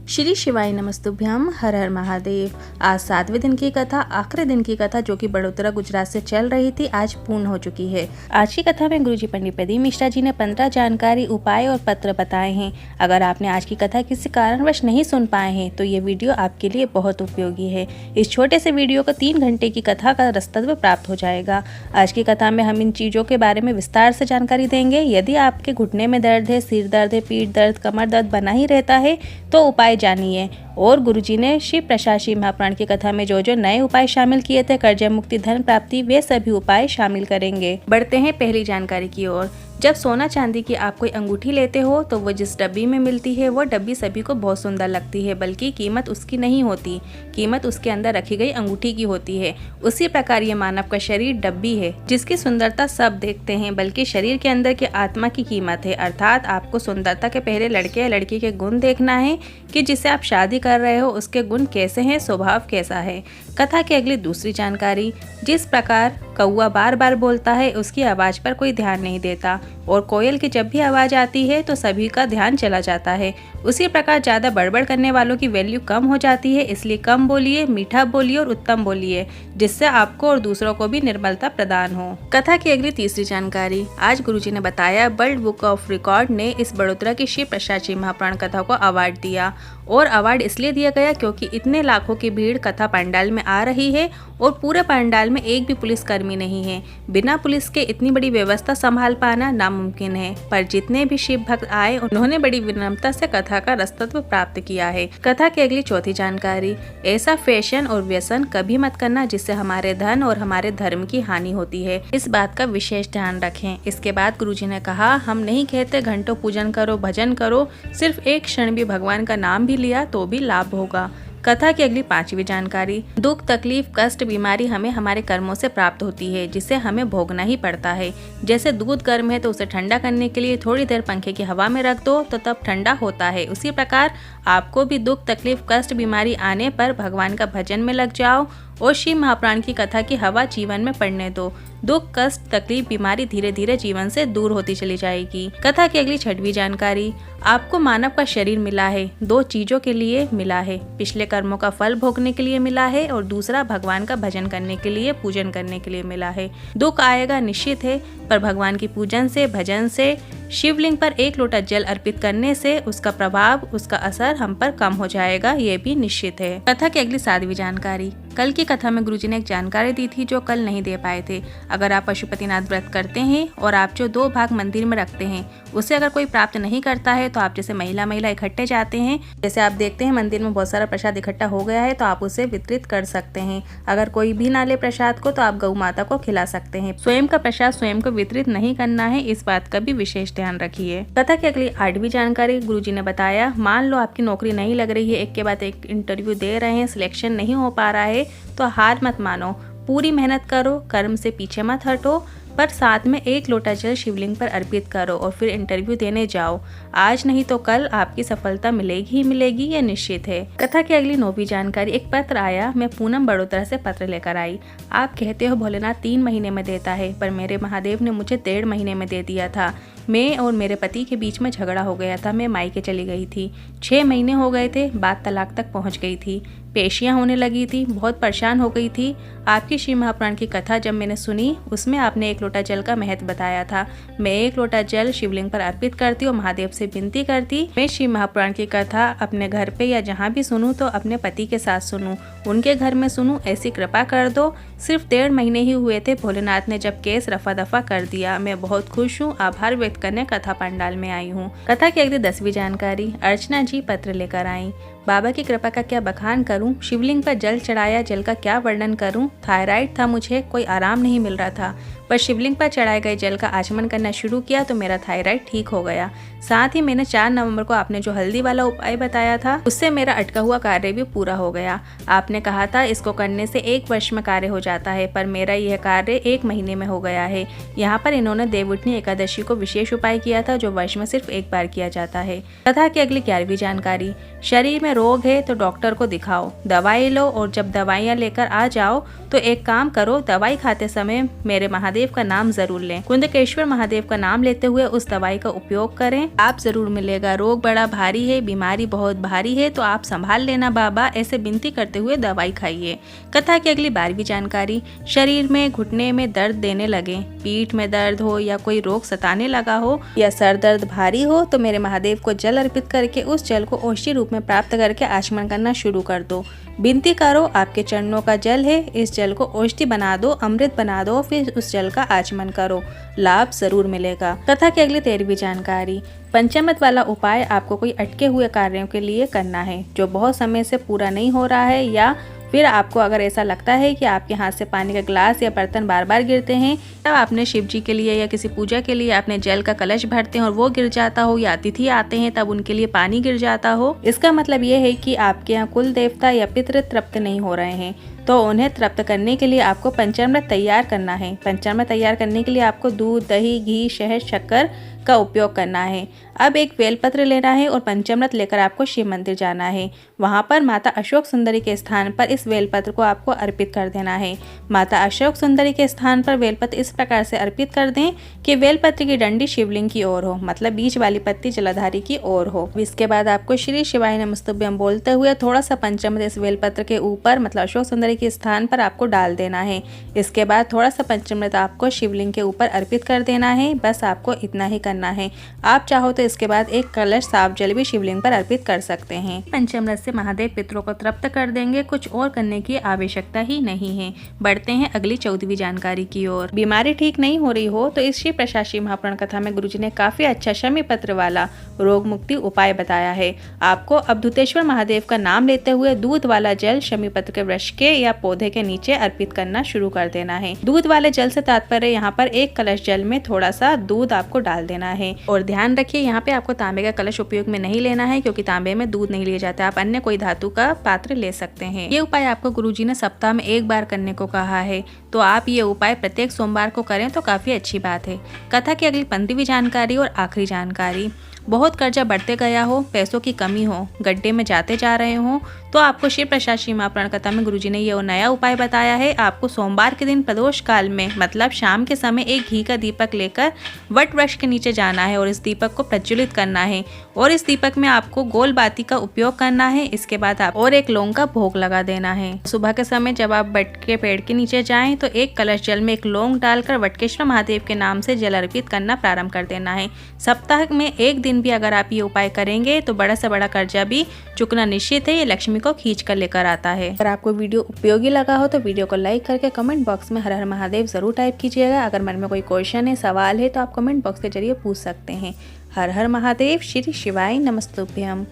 श्री शिवाय नमस्तुभ्यम। हर हर महादेव। आज 7वें दिन की कथा, आखिरी दिन की कथा जो कि बड़ोदरा गुजरात से चल रही थी, आज पूर्ण हो चुकी है। आज की कथा में गुरुजी पंडित प्रदीप मिश्रा जी ने 15 जानकारी, उपाय और पत्र बताए हैं। अगर आपने आज की कथा किसी कारणवश नहीं सुन पाए हैं तो ये वीडियो आपके लिए बहुत उपयोगी है। इस छोटे से वीडियो को 3 घंटे की कथा का रस्तत्व प्राप्त हो जाएगा। आज की कथा में हम इन चीज़ों के बारे में विस्तार से जानकारी देंगे। यदि आपके घुटने में दर्द है, सिर दर्द है, पीठ दर्द, कमर दर्द बना ही रहता है तो उपाय जानिए। और गुरुजी ने शिव प्रसाद शिव महापुराण की कथा में जो जो नए उपाय शामिल किए थे, कर्ज मुक्ति, धन प्राप्ति, वे सभी उपाय शामिल करेंगे। बढ़ते हैं पहली जानकारी की ओर। जब सोना चांदी की आप कोई अंगूठी लेते हो तो वो जिस डब्बी में मिलती है वो डब्बी सभी को बहुत सुंदर लगती है, बल्कि कीमत उसकी नहीं होती, कीमत उसके अंदर रखी गई अंगूठी की होती है। उसी प्रकार ये मानव का शरीर डब्बी है जिसकी सुंदरता सब देखते हैं, बल्कि शरीर के अंदर की आत्मा की कीमत है। अर्थात आपको सुंदरता के पहले लड़के या लड़की के गुण देखना है कि जिससे आप शादी कर रहे हो उसके गुण कैसे हैं, स्वभाव कैसा है। कथा की अगली दूसरी जानकारी। जिस प्रकार कौआ बार बार बोलता है, उसकी आवाज़ पर कोई ध्यान नहीं देता, और कोयल की जब भी आवाज़ आती है तो सभी का ध्यान चला जाता है, उसी प्रकार ज़्यादा बड़बड़ करने वालों की वैल्यू कम हो जाती है। इसलिए कम बोलिए, मीठा बोलिए और उत्तम बोलिए, जिससे आपको और दूसरों को भी निर्मलता प्रदान हो। कथा की अगली तीसरी जानकारी। आज गुरुजी ने बताया वर्ल्ड बुक ऑफ रिकॉर्ड ने इस बड़ोदरा की शिव प्रसाद शिव महापुराण कथा को अवार्ड दिया, और अवार्ड इसलिए दिया गया क्योंकि इतने लाखों की भीड़ कथा पंडाल में आ रही है और पूरे पंडाल में एक भी पुलिसकर्मी नहीं है। बिना पुलिस के इतनी बड़ी व्यवस्था संभाल पाना नामुमकिन है, पर जितने भी शिव भक्त आए उन्होंने बड़ी विनम्रता से कथा का रस्तत्व प्राप्त किया है। कथा की अगली चौथी जानकारी। ऐसा फैशन और व्यसन कभी मत करना जिससे हमारे धन और हमारे धर्म की हानि होती है, इस बात का विशेष ध्यान रखें। इसके बाद गुरुजी ने कहा, हम नहीं कहते घंटों पूजन करो, भजन करो, सिर्फ एक क्षण भी भगवान का नाम भी लिया तो भी लाभ होगा। कथा की अगली 5वीं जानकारी। दुख, तकलीफ, कष्ट, बीमारी हमें हमारे कर्मों से प्राप्त होती है, जिसे हमें भोगना ही पड़ता है। जैसे दूध गर्म है तो उसे ठंडा करने के लिए थोड़ी देर पंखे की हवा में रख दो तो तब ठंडा होता है। उसी प्रकार आपको भी दुख, तकलीफ, कष्ट, बीमारी आने पर भगवान का भजन में लग जाओ और शिव महापुराण की कथा की हवा जीवन में पड़ने दो। दुख, कष्ट, तकलीफ, बीमारी धीरे धीरे जीवन से दूर होती चली जाएगी। कथा की अगली 6वीं जानकारी। आपको मानव का शरीर मिला है, 2 चीजों के लिए मिला है। पिछले कर्मों का फल भोगने के लिए मिला है और दूसरा भगवान का भजन करने के लिए, पूजन करने के लिए मिला है। दुख आएगा निश्चित है, पर भगवान की पूजन से, भजन से, शिवलिंग पर 1 लोटा जल अर्पित करने से उसका प्रभाव, उसका असर हम पर कम हो जाएगा, ये भी निश्चित है। कथा की अगली 7वीं जानकारी। कल की कथा में गुरुजी ने एक जानकारी दी थी जो कल नहीं दे पाए थे। अगर आप पशुपतिनाथ व्रत करते हैं और आप जो 2 भाग मंदिर में रखते हैं उसे अगर कोई प्राप्त नहीं करता है तो आप जैसे महिला इकट्ठे जाते हैं, जैसे आप देखते हैं मंदिर में बहुत सारा प्रसाद इकट्ठा हो गया है तो आप उसे वितरित कर सकते हैं। अगर कोई भी ना ले प्रसाद को तो आप गौ माता को खिला सकते हैं। स्वयं का प्रसाद स्वयं को वितरित नहीं करना है, इस बात का भी विशेष ध्यान रखिए। कथा की अगली 8वीं जानकारी। गुरुजी ने बताया, मान लो आपकी नौकरी नहीं लग रही है, एक के बाद एक इंटरव्यू दे रहे हैं, सिलेक्शन नहीं हो पा रहा है, तो हार मत मानो, पूरी मेहनत करो, कर्म से पीछे मत हटो, पर साथ में 1 लोटा जल शिवलिंग पर अर्पित करो और फिर इंटरव्यू देने जाओ। आज नहीं तो कल आपकी सफलता मिलेगी ही मिलेगी, ये निश्चित है। कथा की अगली 9वीं जानकारी। एक पत्र आया, मैं पूनम बड़ोदरा से पत्र लेकर आई। आप कहते हो भोलेनाथ 3 महीने में देता है, पर मेरे महादेव ने मुझे 1.5 महीने में दे दिया था। मैं और मेरे पति के बीच में झगड़ा हो गया था, मैं मायके चली गई थी, 6 महीने हो गए थे, बात तलाक तक पहुंच गई थी, पेशियां होने लगी थी, बहुत परेशान हो गई थी। आपकी शिव महापुराण की कथा जब मैंने सुनी उसमें आपने 1 लोटा जल का महत्व बताया था। मैं 1 लोटा जल शिवलिंग पर अर्पित करती और महादेव से विनती करती, मैं शिव महापुराण की कथा अपने घर पे या जहाँ भी सुनूं तो अपने पति के साथ सुनूं, उनके घर में सुनूं, ऐसी कृपा कर दो। सिर्फ 1.5 महीने ही हुए थे, भोलेनाथ ने जब केस रफा दफा कर दिया। मैं बहुत खुश हूँ, आभार व्यक्त करने कथा पंडाल में आई हूँ। कथा की अगली 10वीं जानकारी। अर्चना जी पत्र लेकर आई। बाबा की कृपा का क्या बखान करूं, शिवलिंग पर जल चढ़ाया, जल का क्या वर्णन करूं। थायराइड था मुझे, कोई आराम नहीं मिल रहा था, पर शिवलिंग पर चढ़ाए गए जल का आचमन करना शुरू किया तो मेरा थायराइड ठीक हो गया। साथ ही मैंने 4 नवंबर को आपने जो हल्दी वाला उपाय बताया था उससे मेरा अटका हुआ कार्य भी पूरा हो गया। आपने कहा था इसको करने से 1 वर्ष में कार्य हो जाता है, पर मेरा यह कार्य 1 महीने में हो गया है। यहाँ पर इन्होंने देवउठनी एकादशी को विशेष उपाय किया था जो वर्ष में सिर्फ 1 बार किया जाता है। कथा की अगली 11वीं जानकारी। शरीर में रोग है तो डॉक्टर को दिखाओ, दवाई लो, और जब दवाइयाँ लेकर आ जाओ तो एक काम करो, दवाई खाते समय मेरे महादेव का नाम जरूर लें। कुंदकेश्वर महादेव का नाम लेते हुए उस दवाई का उपयोग करें, आप जरूर मिलेगा। रोग बड़ा भारी है, बीमारी बहुत भारी है, तो आप संभाल लेना बाबा, ऐसे विनती करते हुए दवाई खाइए। कथा की अगली 12वीं जानकारी। शरीर में घुटने में दर्द देने लगे, पीठ में दर्द हो या कोई रोग सताने लगा हो या सर दर्द भारी हो तो मेरे महादेव को जल अर्पित करके उस जल को औषधि रूप में प्राप्त करके आचमन करना शुरू कर दो। विनती करो, आपके चरणों का जल है, इस जल को औषधि बना दो, अमृत बना दो, फिर उस जल का आचमन करो, लाभ जरूर मिलेगा। कथा की अगली 13वीं जानकारी। पंचामृत वाला उपाय आपको कोई अटके हुए कार्यों के लिए करना है जो बहुत समय से पूरा नहीं हो रहा है, या फिर आपको अगर ऐसा लगता है कि आपके हाथ से पानी का गिलास या बर्तन बार बार गिरते हैं, तब आपने शिव जी के लिए या किसी पूजा के लिए आपने जल का कलश भरते हैं और वो गिर जाता हो, या अतिथि आते हैं तब उनके लिए पानी गिर जाता हो, इसका मतलब ये है कि आपके यहाँ कुल देवता या पितृ तृप्त नहीं हो रहे हैं। तो उन्हें तृप्त करने के लिए आपको पंचामृत तैयार करना है। पंचामृत तैयार करने के लिए आपको दूध, दही, घी, शहद, शक्कर का उपयोग करना है। अब एक बेलपत्र लेना है और पंचामृत लेकर आपको शिव मंदिर जाना है। वहाँ पर माता अशोक सुंदरी के स्थान पर इस बेलपत्र को आपको अर्पित कर देना है। माता अशोक सुंदरी के स्थान पर बेलपत्र इस प्रकार से अर्पित कर दें कि बेलपत्र की डंडी शिवलिंग की ओर हो, मतलब बीच वाली पत्ती जलाधारी की ओर हो। इसके बाद आपको श्री शिवाय नमस्तुभ्यं बोलते हुए थोड़ा सा पंचामृत इस बेलपत्र के ऊपर, मतलब अशोक सुंदरी के स्थान पर आपको डाल देना है। इसके बाद थोड़ा सा पंचामृत आपको शिवलिंग के ऊपर अर्पित कर देना है। बस आपको इतना ही करना है। आप चाहो तो इसके बाद एक कलश साफ जल भी शिवलिंग पर अर्पित कर सकते हैं। पंचामृत से महादेव पितरों को तृप्त कर देंगे, कुछ और करने की आवश्यकता ही नहीं है। बढ़ते हैं अगली 14वीं जानकारी की ओर। बीमारी ठीक नहीं हो रही हो तो इस शिव प्रशासी महापुराण कथा में गुरुजी ने काफी अच्छा शमी पत्र वाला रोग मुक्ति उपाय बताया है। आपको अवधूतेश्वर महादेव का नाम लेते हुए दूध वाला जल शमी पत्र के वृक्ष के या पौधे के नीचे अर्पित करना शुरू कर देना है। दूध वाले जल से तात्पर्य यहाँ पर एक कलश जल में थोड़ा सा दूध आपको डाल देना है। और ध्यान रखिए, यहाँ पे आपको तांबे का कलश उपयोग में नहीं लेना है, क्योंकि तांबे में दूध नहीं लिया जाता। आप अन्य कोई धातु का पात्र ले सकते हैं। ये उपाय आपको गुरुजी ने सप्ताह में एक बार करने को कहा है, तो आप ये उपाय प्रत्येक सोमवार को करें तो काफी अच्छी बात है। कथा की अगली 15वीं जानकारी और आखिरी जानकारी। बहुत कर्जा बढ़ते गया हो, पैसों की कमी हो, गड्ढे में जाते जा रहे हो, तो आपको शिव प्रशासी महापुराण कथा में गुरुजी ने ये नया उपाय बताया है। आपको सोमवार के दिन प्रदोष काल में, मतलब शाम के समय, एक घी का दीपक लेकर वट वृक्ष के नीचे जाना है और इस दीपक को प्रज्वलित करना है, और इस दीपक में आपको गोल बाती का उपयोग करना है। इसके बाद आप और एक लौंग का भोग लगा देना है। सुबह के समय जब आप वट के पेड़ के नीचे जाएं तो एक कलश जल में एक लौंग डालकर वटकेश्वर महादेव के नाम से जल अर्पित करना प्रारंभ कर देना है। सप्ताह में एक दिन भी अगर आप ये उपाय करेंगे तो बड़ा से बड़ा कर्जा भी चुकना निश्चित है। ये लक्ष्मी को खींच कर लेकर आता है। अगर आपको वीडियो उपयोगी लगा हो तो वीडियो को लाइक करके कमेंट बॉक्स में हर हर महादेव जरूर टाइप कीजिएगा। अगर मन में कोई क्वेश्चन है, सवाल है, तो आप कमेंट बॉक्स के जरिए पूछ सकते हैं। हर हर महादेव। श्री शिवाय नमस्तुभ्यं।